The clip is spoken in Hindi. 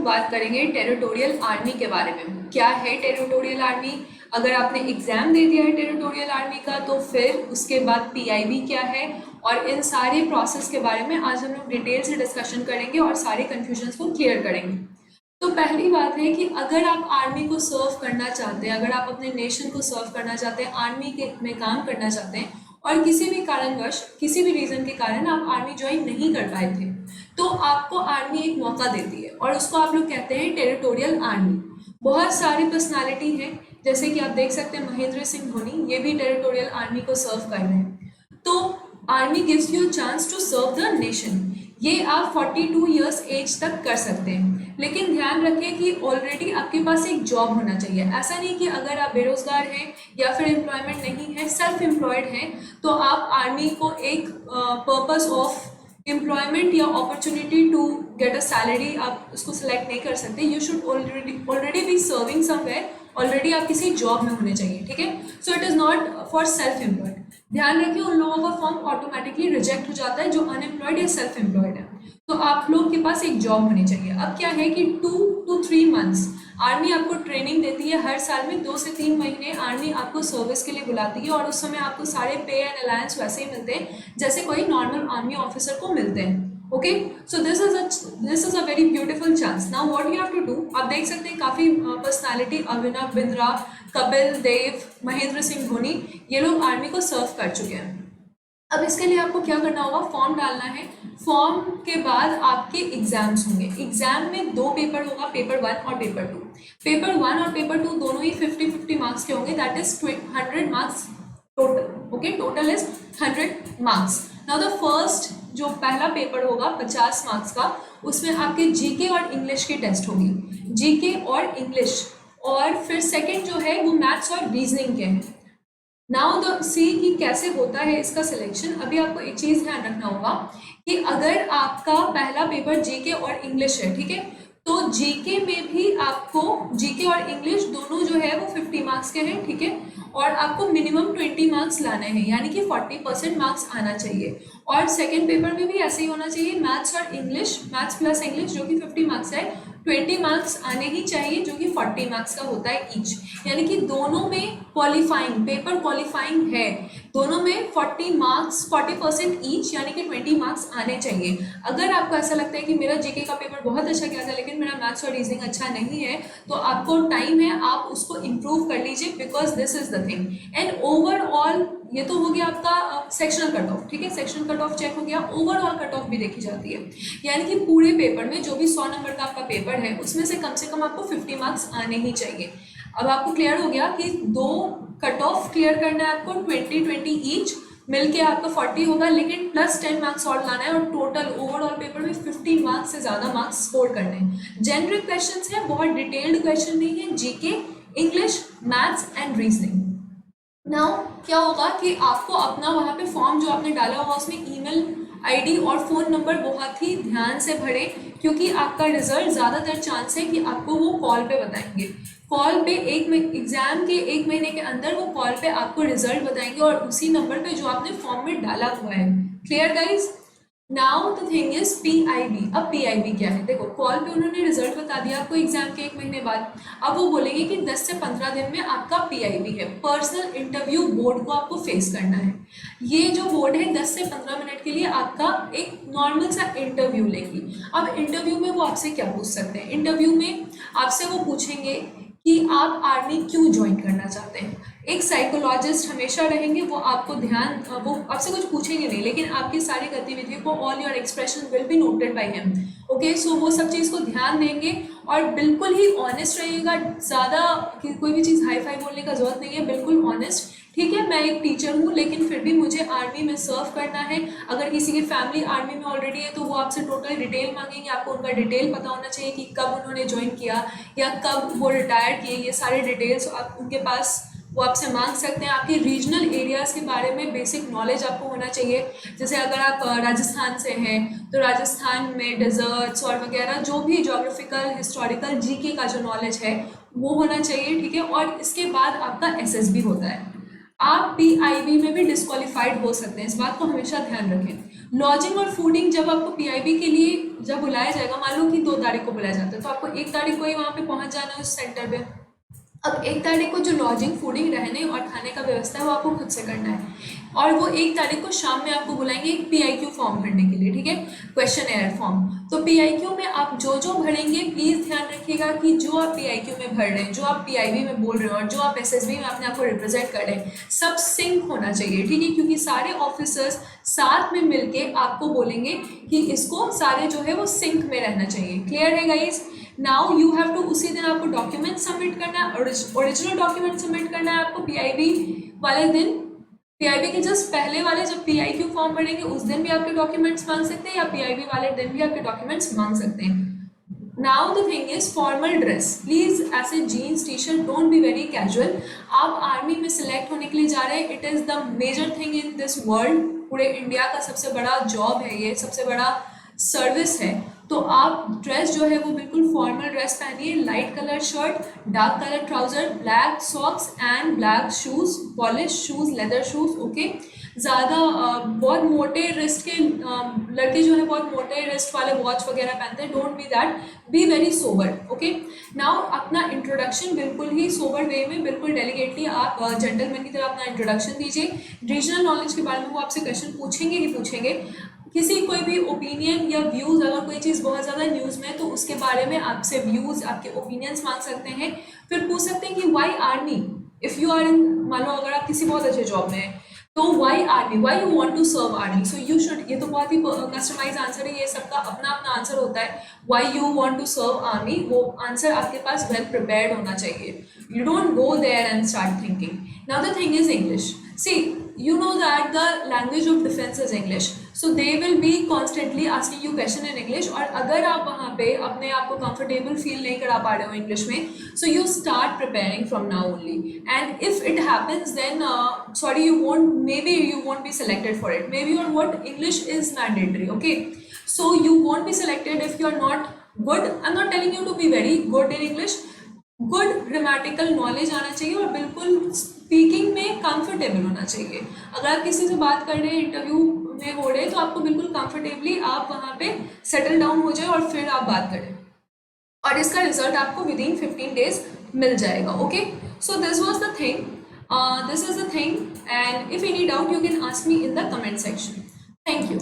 बात करेंगे टेरिटोरियल आर्मी के बारे में। क्या है टेरिटोरियल आर्मी? अगर आपने एग्जाम दे दिया है टेरिटोरियल आर्मी का तो फिर उसके बाद पीआईबी क्या है, और इन सारे प्रोसेस के बारे में आज हम लोग डिटेल से डिस्कशन करेंगे और सारे कन्फ्यूजन्स को क्लियर करेंगे। तो पहली बात है कि अगर आप आर्मी को सर्व करना चाहते हैं, अगर आप अपने नेशन को सर्व करना चाहते हैं, आर्मी के में काम करना चाहते हैं और किसी भी कारणवश किसी भी रीज़न के कारण आप आर्मी ज्वाइन नहीं कर पाए थे, तो आपको आर्मी एक मौका देती है और उसको आप लोग कहते हैं टेरिटोरियल आर्मी। बहुत सारी पर्सनालिटी हैं, जैसे कि आप देख सकते हैं महेंद्र सिंह धोनी, ये भी टेरिटोरियल आर्मी को सर्व कर रहे हैं। तो army gives you chance to serve the nation. ये आप 42 ईयर्स एज तक कर सकते हैं, लेकिन ध्यान रखें कि ऑलरेडी आपके पास एक जॉब होना चाहिए। ऐसा नहीं कि अगर आप बेरोजगार हैं या फिर एम्प्लॉयमेंट नहीं है, सेल्फ एम्प्लॉयड हैं, तो आप आर्मी को एक पर्पस ऑफ एम्प्लॉयमेंट या opportunity to get a salary आप उसको सिलेक्ट नहीं कर सकते। You should already be serving somewhere, already आप किसी जॉब में होने चाहिए, ठीक है। So it is not for self employed. ध्यान रखिए उन लोगों का फॉर्म ऑटोमेटिकली रिजेक्ट हो जाता है जो अनएम्प्लॉयड या सेल्फ एम्प्लॉयड है। तो आप लोग के पास एक जॉब होनी चाहिए। अब क्या है कि 2 to 3 मंथ्स आर्मी आपको ट्रेनिंग देती है। हर साल में 2 से 3 महीने आर्मी आपको सर्विस के लिए बुलाती है और उस समय आपको सारे पे एंड अलायंस वैसे ही मिलते हैं जैसे कोई नॉर्मल आर्मी ऑफिसर को मिलते हैं। Okay, so this is a very beautiful chance. Now what you have to do, आप देख सकते हैं काफ़ी पर्सनालिटी अभिनव बिंद्रा, कपिल देव, महेंद्र सिंह धोनी, ये लोग आर्मी को सर्व कर चुके हैं। अब इसके लिए आपको क्या करना होगा, फॉर्म डालना है। फॉर्म के बाद आपके एग्जाम्स होंगे। एग्जाम में 2 पेपर होगा, पेपर 1 और पेपर 2। पेपर 1 और पेपर 2 दोनों ही 50-50 मार्क्स के होंगे, that is 100 marks total. Okay, total is 100 marks. Now the first जो पहला पेपर होगा 50 मार्क्स का, उसमें आपके जीके और इंग्लिश की टेस्ट होगी, जीके और इंग्लिश। और फिर सेकंड जो है वो मैथ्स और रीजनिंग के हैं। नाउ द सी कि कैसे होता है इसका सिलेक्शन। अभी आपको एक चीज़ ध्यान रखना होगा कि अगर आपका पहला पेपर जीके और इंग्लिश है, ठीक है, तो जीके में भी आपको जीके और इंग्लिश दोनों जो है वो 50 मार्क्स के हैं, ठीक है, और आपको मिनिमम 20 मार्क्स लाने हैं, यानी कि 40% मार्क्स आना चाहिए। और सेकेंड पेपर में भी ऐसे ही होना चाहिए, मैथ्स और इंग्लिश, मैथ्स प्लस इंग्लिश जो कि 50 मार्क्स है, 20 मार्क्स आने ही चाहिए जो कि 40 मार्क्स का होता है ईच। यानी कि दोनों में क्वालिफाइंग, पेपर क्वालिफाइंग है, दोनों में 40 मार्क्स 40% ईच, यानी कि 20 मार्क्स आने चाहिए। अगर आपको ऐसा लगता है कि मेरा जीके का पेपर बहुत अच्छा गया था लेकिन मेरा मैथ्स और रीजनिंग अच्छा नहीं है, तो आपको टाइम है, आप उसको इम्प्रूव कर लीजिए, because this is the thing. And overall ये तो हो गया आपका सेक्शनल कट ऑफ, ठीक है, सेक्शनल कट ऑफ चेक हो गया। ओवरऑल कट ऑफ भी देखी जाती है, यानी कि पूरे पेपर में जो भी 100 नंबर का आपका पेपर है उसमें से कम आपको 50 मार्क्स आने ही चाहिए। अब आपको क्लियर हो गया कि 2 कट ऑफ क्लियर करना है आपको, 20-20 ईच मिलके आपका 40 होगा, लेकिन प्लस 10 मार्क्स और लाना है और टोटल ओवरऑल पेपर में 50 मार्क्स से ज़्यादा मार्क्स स्कोर करने हैं। जेनरिक क्वेश्चन है, बहुत डिटेल्ड क्वेश्चन नहीं है, GK, English, maths and reasoning. Now क्या होगा कि आपको अपना वहाँ पे फॉर्म जो आपने डाला होगा उसमें ईमेल आईडी और फ़ोन नंबर बहुत ही ध्यान से भरें, क्योंकि आपका रिजल्ट ज़्यादातर चांस है कि आपको वो कॉल पे बताएंगे। कॉल पे एग्जाम के 1 महीने के अंदर वो कॉल पे आपको रिजल्ट बताएंगे और उसी नंबर पे जो आपने फॉर्म में डाला हुआ है। Clear guys? Now the thing is PIB. अब पीआईबी क्या है, देखो कॉल पे उन्होंने रिजल्ट बता दिया आपको एग्जाम के 1 महीने बाद। अब वो बोलेंगे कि 10 से 15 दिन में आपका पीआईबी है, पर्सनल इंटरव्यू बोर्ड को आपको फेस करना है। ये जो बोर्ड है 10 से 15 मिनट के लिए आपका एक नॉर्मल सा इंटरव्यू लेगी। अब इंटरव्यू में वो आपसे क्या पूछ सकते हैं, इंटरव्यू में आपसे वो पूछेंगे कि आप आर्मी क्यों ज्वाइन करना चाहते हैं। एक साइकोलॉजिस्ट हमेशा रहेंगे, वो आपको वो आपसे कुछ पूछेंगे नहीं, लेकिन आपकी सारी गतिविधियों को, all your expression will be noted by him. Okay, so वो सब चीज़ को ध्यान देंगे और बिल्कुल ही ऑनेस्ट रहिएगा। ज़्यादा कोई भी चीज़ हाई फाई बोलने का जरूरत नहीं है, बिल्कुल ऑनेस्ट। ठीक है, मैं एक टीचर हूँ लेकिन फिर भी मुझे आर्मी में सर्व करना है। अगर किसी की फैमिली आर्मी में ऑलरेडी है तो वो आपसे टोटल डिटेल मांगेंगे, आपको उनका डिटेल पता होना चाहिए कि कब उन्होंने ज्वाइन किया या कब वो रिटायर किए, ये सारे डिटेल्स आप उनके पास वो आपसे मांग सकते हैं। आपके रीजनल एरियाज़ के बारे में बेसिक नॉलेज आपको होना चाहिए। जैसे अगर आप राजस्थान से हैं तो राजस्थान में डेजर्ट्स और वगैरह जो भी जोग्राफिकल, हिस्टोरिकल, जीके का जो नॉलेज है वो होना चाहिए, ठीक है। और इसके बाद आपका एसएसबी होता है। आप पीआईबी में भी डिस्क्वालीफाइड हो सकते हैं, इस बात को हमेशा ध्यान रखें। लॉजिंग और फूडिंग, जब आपको पीआईबी के लिए जब बुलाया जाएगा, मान लो कि 2 तारीख को बुलाया जाता है, तो आपको 1 तारीख को ही वहाँ पे पहुँच जाना है उस सेंटर पे। अब 1 तारीख को जो लॉजिंग, फूडिंग, रहने और खाने का व्यवस्था है वो आपको खुद से करना है, और वो 1 तारीख को शाम में आपको बुलाएंगे एक पीआईक्यू फॉर्म भरने के लिए, ठीक है, क्वेश्चन एयर फॉर्म। तो पीआईक्यू में आप जो जो भरेंगे, प्लीज़ ध्यान रखिएगा कि जो आप पीआईक्यू में भर रहे हैं, जो आप पीआईबी में बोल रहे हो और जो आप एसएसबी में अपने आप को रिप्रेजेंट कर रहे हैं, सब सिंक होना चाहिए, ठीक है, क्योंकि सारे ऑफिसर्स साथ में मिलके आपको बोलेंगे कि इसको सारे जो है वो सिंक में रहना चाहिए। क्लियर है guys? Now you have to, उसी दिन आपको डॉक्यूमेंट सबमिट करना है, ओरिजिनल डॉक्यूमेंट सबमिट करना है आपको पीआईबी वाले दिन। पीआईबी के जस्ट पहले वाले जब पीआईक्यू फॉर्म भरेंगे उस दिन भी आपके डॉक्यूमेंट्स मांग सकते हैं, या पीआईबी वाले दिन भी आपके डॉक्यूमेंट्स मांग सकते हैं। Now the thing is formal dress, please ऐसे jeans T shirt, don't be very casual. आप आर्मी में सिलेक्ट होने के लिए जा रहे हैं, it is the major thing in this world, पूरे इंडिया का सबसे बड़ा जॉब है ये, सबसे बड़ा सर्विस है, तो आप ड्रेस जो है वो बिल्कुल फॉर्मल ड्रेस पहनिए, light colour shirt, dark colour trouser, black socks and black shoes, polish shoes, leather shoes, okay. ज़्यादा बहुत मोटे रिस्ट के लड़के जो है बहुत मोटे रिस्ट वाले वॉच वगैरह पहनते हैं, don't be that, be very sober, okay. Now अपना इंट्रोडक्शन बिल्कुल ही सोबर वे में, बिल्कुल डेलीकेटली आप जेंटलमैन की तरह अपना इंट्रोडक्शन दीजिए। रीजनल नॉलेज के बारे में वो आपसे क्वेश्चन पूछेंगे ही पूछेंगे, किसी कोई भी ओपिनियन या व्यूज़, अगर कोई चीज़ बहुत ज़्यादा न्यूज़ में है तो उसके बारे में आपसे व्यूज़, आपके ओपिनियंस मांग सकते हैं। फिर पूछ सकते हैं कि why army, if you are in, मान लो अगर आप किसी बहुत अच्छे जॉब में हैं, तो why army, why you want to serve army, so you should, ये तो बहुत ही कस्टमाइज आंसर है, ये सबका अपना अपना आंसर होता है। Why you want to serve army, वो आंसर आपके पास वेल प्रिपेयर्ड होना चाहिए। You don't go there and start thinking. Now the thing is English, see you know that the language of defense is English, so they will be constantly asking you question in English, और अगर आप वहाँ पे अपने आप को comfortable feel नहीं करा पा रहे हो English में, so you start preparing from now only, and if it happens then sorry, maybe you won't be selected for it, maybe or what, English is mandatory, okay, so you won't be selected if you are not good. I'm not telling you to be very good in English, good grammatical knowledge आना चाहिए और बिल्कुल स्पीकिंग में कंफर्टेबल होना चाहिए। अगर आप किसी से बात कर रहे हैं, इंटरव्यू में हो रहे हैं, तो आपको बिल्कुल कंफर्टेबली आप वहाँ पे सेटल डाउन हो जाए और फिर आप बात करें, और इसका रिजल्ट आपको विद इन 15 डेज मिल जाएगा, okay. So this was the thing, this is the thing, and if any doubt you can ask me in the comment section. Thank you.